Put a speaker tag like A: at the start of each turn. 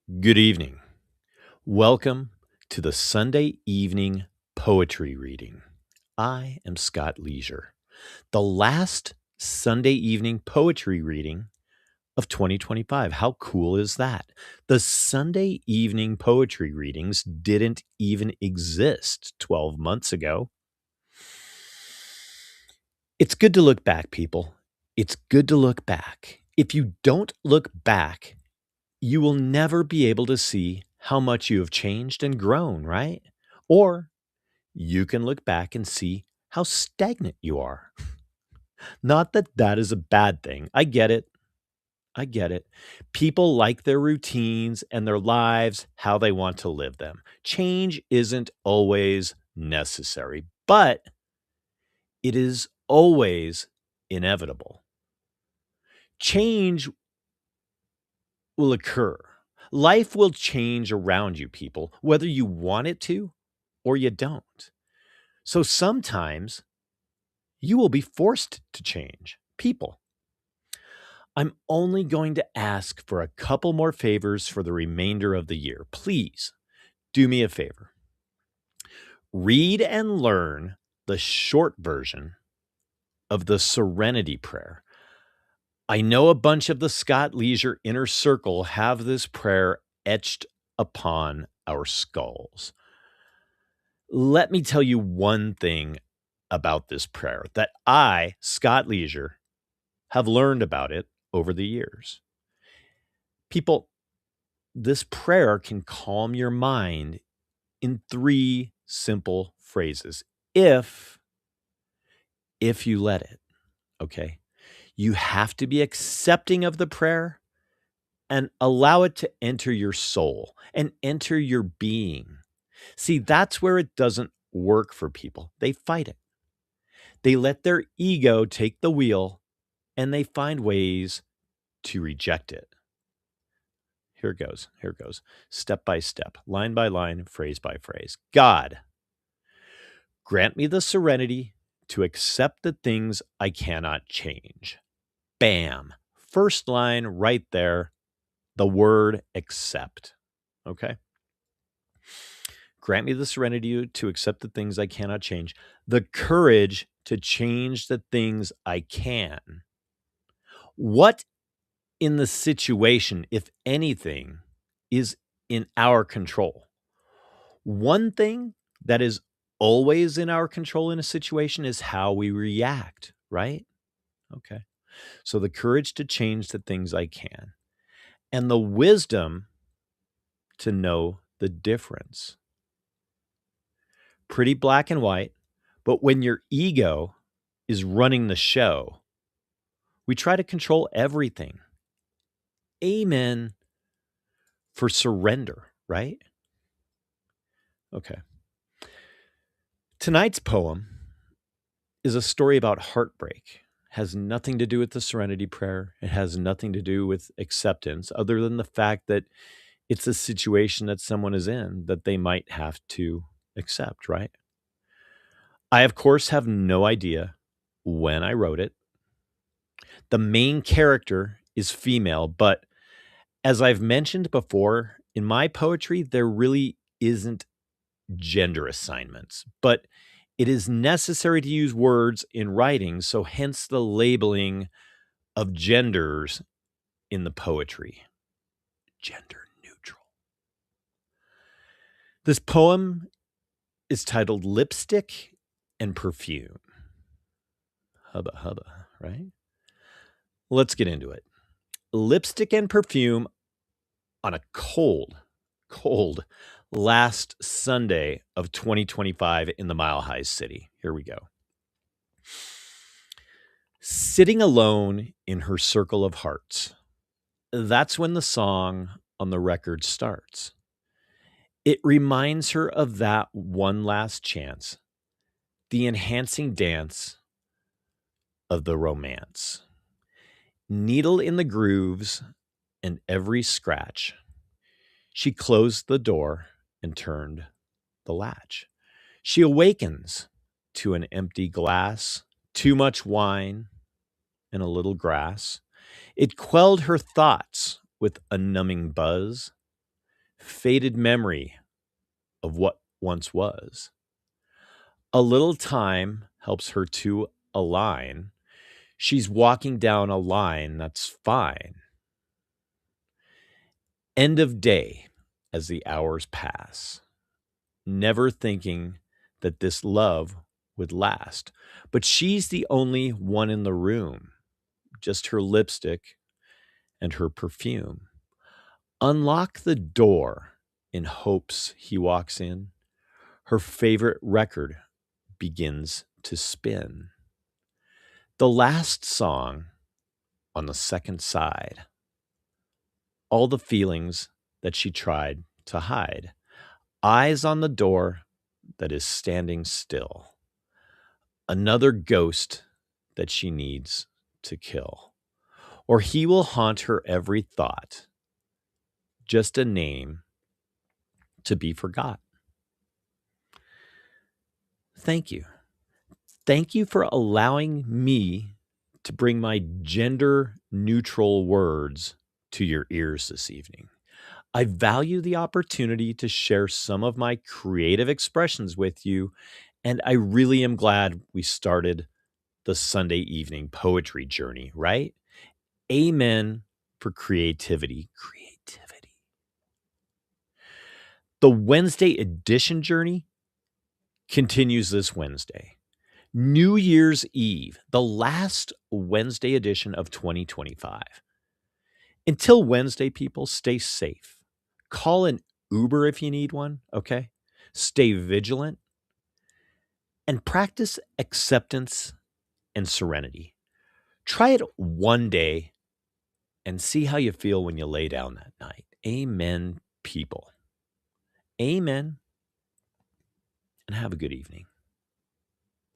A: Good evening. Welcome to the Sunday evening poetry reading. I am Scott Leisure, the last Sunday evening poetry reading of 2025. How cool is that? The Sunday evening poetry readings didn't even exist 12 months ago. It's good to look back, people. It's good to look back. If you don't look back, you will never be able to see how much you have changed and grown, right? Or you can look back and see how stagnant you are. Not that that is a bad thing. I get it. I get it. People like their routines and their lives, how they want to live them. Change isn't always necessary, but it is always inevitable. Change will occur. Life will change around you, people, whether you want it to or you don't. So sometimes you will be forced to change. People, I'm only going to ask for a couple more favors for the remainder of the year. Please do me a favor. Read and learn the short version of the Serenity prayer. I know a bunch of the Scott Leisure inner circle have this prayer etched upon our skulls. Let me tell you one thing about this prayer that I, Scott Leisure, have learned about it over the years. People, this prayer can calm your mind in three simple phrases if you let it, okay? You have to be accepting of the prayer and allow it to enter your soul and enter your being. See, that's where it doesn't work for people. They fight it. They let their ego take the wheel and they find ways to reject it. Here it goes. Here it goes. Step by step, line by line, phrase by phrase. God, grant me the serenity to accept the things I cannot change. Bam. First line right there, the word accept. Okay. Grant me the serenity to accept the things I cannot change, the courage to change the things I can. What in the situation, if anything, is in our control? One thing that is always in our control in a situation is how we react, right? Okay. So the courage to change the things I can and the wisdom to know the difference. Pretty black and white, but when your ego is running the show, we try to control everything. Amen for surrender, right? Okay. Tonight's poem is a story about heartbreak. Has nothing to do with the serenity prayer. It has nothing to do with acceptance other than the fact that it's a situation that someone is in that they might have to accept, right? I, of course, have no idea when I wrote it. The main character is female, but as I've mentioned before, in my poetry, there really isn't gender assignments, but it is necessary to use words in writing, so hence the labeling of genders in the poetry. Gender neutral. This poem is titled Lipstick and Perfume. Hubba hubba, right? Let's get into it. Lipstick and perfume on a cold last Sunday of 2025 in the Mile High City. Here we go. Sitting alone in her circle of hearts. That's when the song on the record starts. It reminds her of that one last chance, the enhancing dance of the romance. Needle in the grooves and every scratch. She closed the door and turned the latch. She awakens to an empty glass, too much wine, and a little grass. It quelled her thoughts with a numbing buzz. faded memory of what once was. A little time helps her to align. She's walking down a line that's fine. End of day as the hours pass, never thinking that this love would last. But she's the only one in the room, just her lipstick and her perfume. Unlock the door in hopes he walks in. Her favorite record begins to spin. The last song on the second side, all the feelings that she tried to hide. Eyes on the door that is standing still. Another ghost that she needs to kill. Or he will haunt her every thought. Just a name to be forgot. Thank you. Thank you for allowing me to bring my gender neutral words to your ears this evening. I value the opportunity to share some of my creative expressions with you, and I really am glad we started the Sunday evening poetry journey, right? Amen for creativity. Creativity. The Wednesday edition journey continues this Wednesday. New Year's Eve, the last Wednesday edition of 2025. Until Wednesday, people, stay safe. Call an Uber if you need one, okay? Stay vigilant and practice acceptance and serenity. Try it one day and see how you feel when you lay down that night. Amen, people. Amen, and have a good evening.